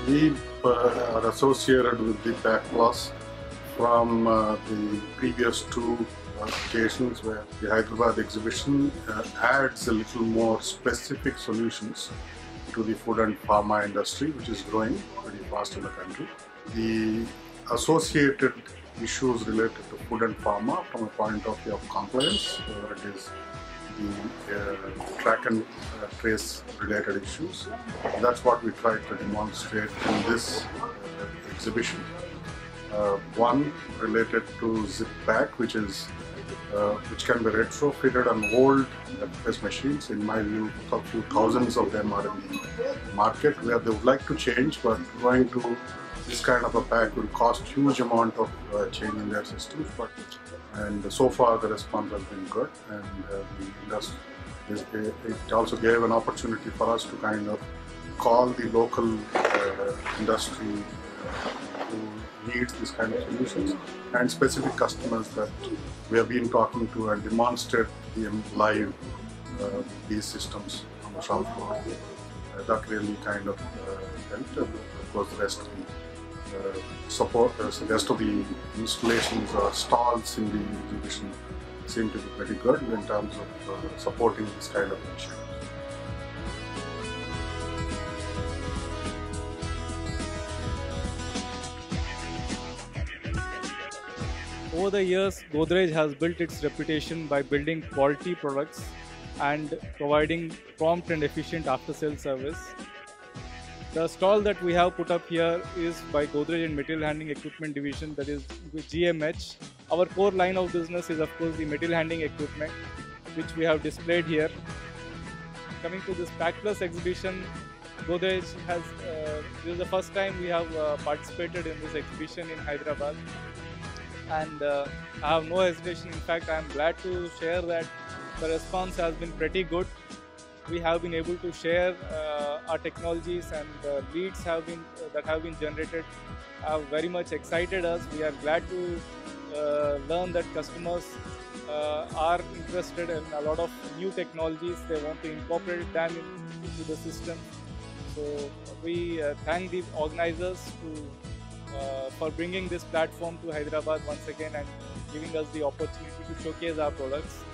We are associated with the PAC Plus from the previous two occasions where the Hyderabad exhibition adds a little more specific solutions to the food and pharma industry, which is growing pretty fast in the country. The associated issues related to food and pharma from a point of view of compliance, whether it is the track and trace related issues. That's what we try to demonstrate in this exhibition. One related to ZipPak, which can be retrofitted on old FS machines. In my view, a few thousands of them are in the market where they would like to change, but going to this kind of a pack will cost huge amount of change in their systems. And so far the response has been good, and it also gave an opportunity for us to kind of call the local industry who needs this kind of solutions and specific customers that we have been talking to and demonstrate them live these systems on the shop floor. That really kind of helped. Of course, the rest of the the rest of the installations or stalls in the exhibition seem to be pretty good in terms of supporting this kind of initiative. Over the years, Godrej has built its reputation by building quality products and providing prompt and efficient after-sales service. The stall that we have put up here is by Godrej and Material Handling Equipment Division, that is GMH. Our core line of business is of course the material handling equipment, which we have displayed here. Coming to this PAC Plus exhibition, Godrej has, this is the first time we have participated in this exhibition in Hyderabad. And I have no hesitation, in fact I am glad to share that the response has been pretty good. We have been able to share our technologies, and leads that have been generated have very much excited us. We are glad to learn that customers are interested in a lot of new technologies. They want to incorporate them into the system. So we thank the organizers for bringing this platform to Hyderabad once again and giving us the opportunity to showcase our products.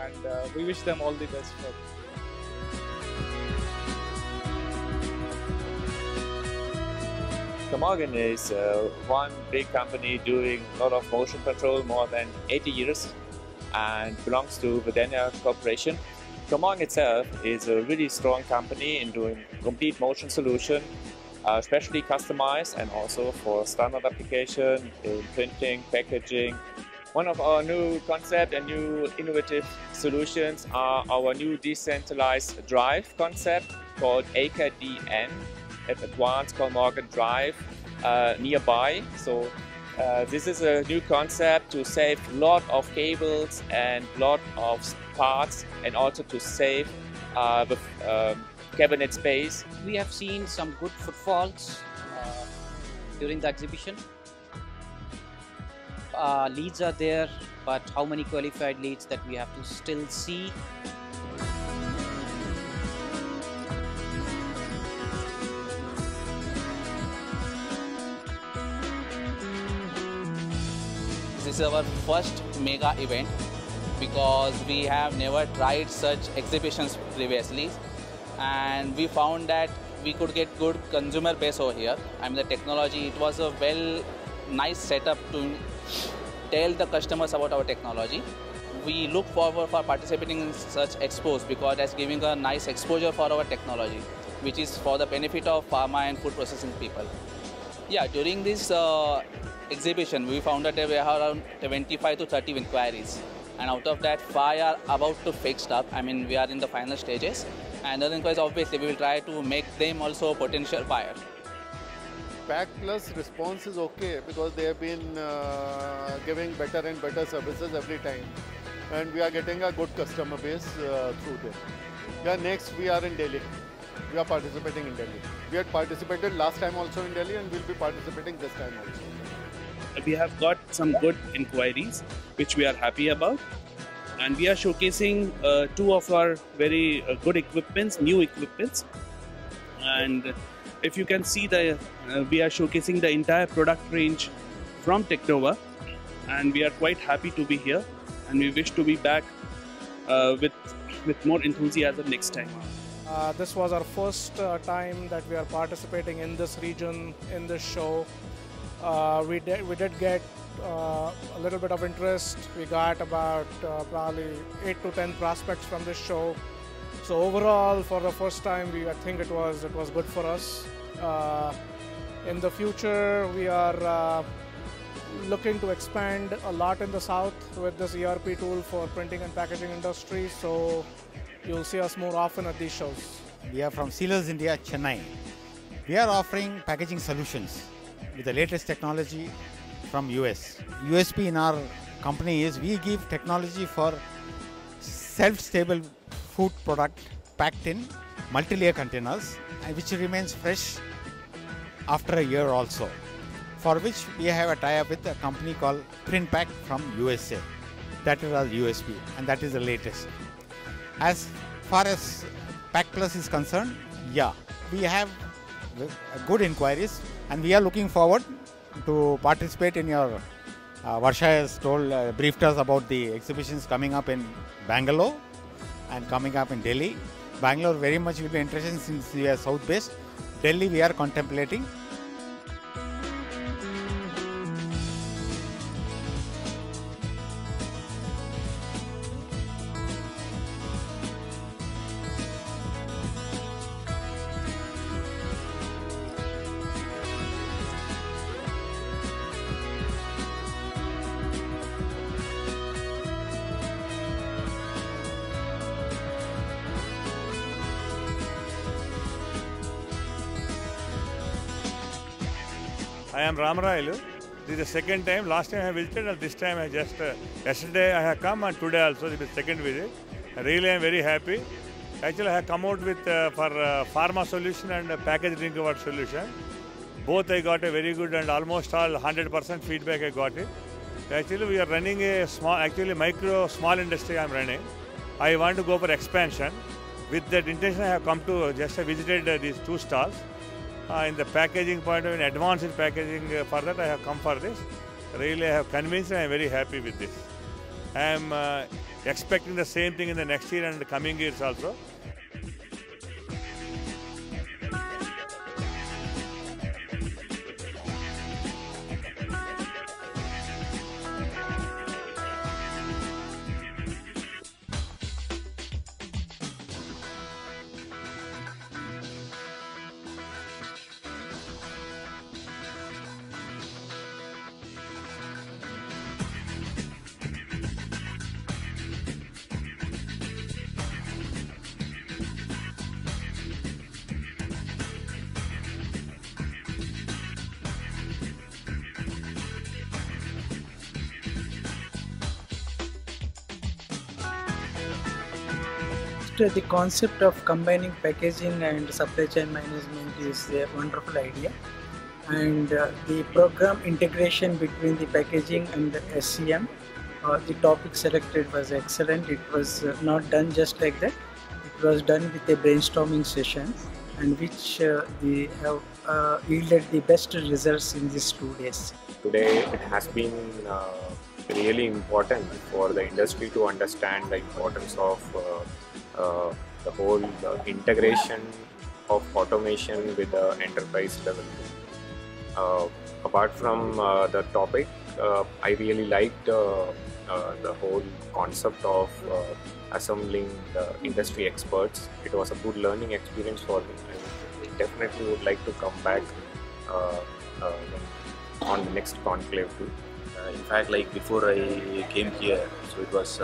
And we wish them all the best for it. Camorgan is one big company doing a lot of motion control, more than 80 years, and belongs to Videnia Corporation. Camorgan itself is a really strong company in doing complete motion solution, especially customized and also for standard application in printing, packaging. One of our new concept and new innovative solutions are our new decentralized drive concept called AKDN. Advanced Camorgan Drive nearby. So this is a new concept to save a lot of cables and lot of parts, and also to save the cabinet space. We have seen some good footfalls during the exhibition. Leads are there, but how many qualified leads that we have to still see. This is our first mega event because we have never tried such exhibitions previously, and we found that we could get good consumer base over here. I mean, the technology, it was a nice setup to tell the customers about our technology. We look forward for participating in such expos because that's giving a nice exposure for our technology, which is for the benefit of pharma and food processing people. Yeah, during this exhibition, we found that there were around 25 to 30 inquiries, and out of that, 5 are about to fixed up. I mean, we are in the final stages, and other inquiries, obviously, we will try to make them also a potential buyer. PAC Plus response is okay because they have been giving better and better services every time, and we are getting a good customer base through them. Yeah, next we are in Delhi. We are participating in Delhi. We had participated last time also in Delhi, and we'll be participating this time also. We have got some good inquiries, which we are happy about, and we are showcasing 2 of our very good equipments, new equipments, and if you can see we are showcasing the entire product range from Technova, and we are quite happy to be here, and we wish to be back with more enthusiasm next time. This was our first time that we are participating in this region, in this show. We did get a little bit of interest. We got about probably 8 to 10 prospects from this show. So overall, for the first time, I think it was good for us. In the future, we are looking to expand a lot in the south with this ERP tool for printing and packaging industry. So you'll see us more often at these shows. We are from Sealers India, Chennai. We are offering packaging solutions with the latest technology from US. USP in our company is we give technology for self-stable food product packed in multi-layer containers, which remains fresh after a year also, for which we have a tie-up with a company called PrintPack from USA. That is our USP, and that is the latest. As far as Pack Plus is concerned, yeah, we have good inquiries, and we are looking forward to participate in your Varsha has briefed us about the exhibitions coming up in Bangalore and coming up in Delhi. Bangalore very much will be interesting since we are south based. Delhi we are contemplating. I am Ramarailu. This is the second time. Last time I visited, and this time I just yesterday I have come, and today also this is the second visit. Really, I am very happy. Actually, I have come out with for pharma solution and packaged drinking water solution. Both I got a very good and almost all 100% feedback I got it. Actually, we are running a small industry. I am running. I want to go for expansion. With that intention, I have come to just visited these 2 stalls. In the packaging point of view, advanced in packaging, for that I have come for this. Really, I have convinced and I am very happy with this. I am expecting the same thing in the next year and the coming years also. The concept of combining packaging and supply chain management is a wonderful idea, and the program integration between the packaging and the SCM, the topic selected was excellent. It was not done just like that. It was done with a brainstorming session, and which they have yielded the best results in these 2 days. Today it has been really important for the industry to understand the importance of the whole integration of automation with the enterprise level. Apart from the topic, I really liked the whole concept of assembling the industry experts. It was a good learning experience for me. I definitely would like to come back on the next conclave too. In fact, like before I came here, so it was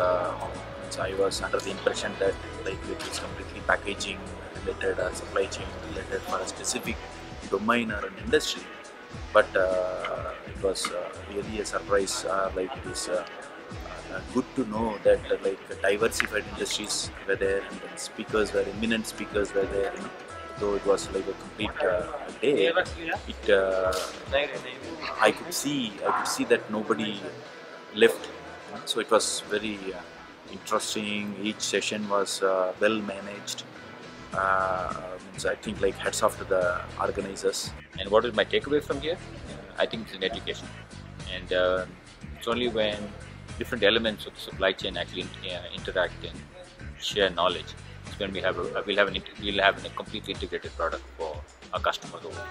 I was under the impression that like it is completely packaging related, supply chain related for a specific domain or an industry. But it was really a surprise. Like it is good to know that like diversified industries were there, and the speakers were eminent speakers were there. You know? Though it was like a complete day, I could see that nobody left. So it was very interesting. Each session was well managed, So I think like hats off to the organizers. And what is my takeaway from here? I think it's in education, and it's only when different elements of the supply chain actually interact and share knowledge. It's when we'll have a completely integrated product for our customers over.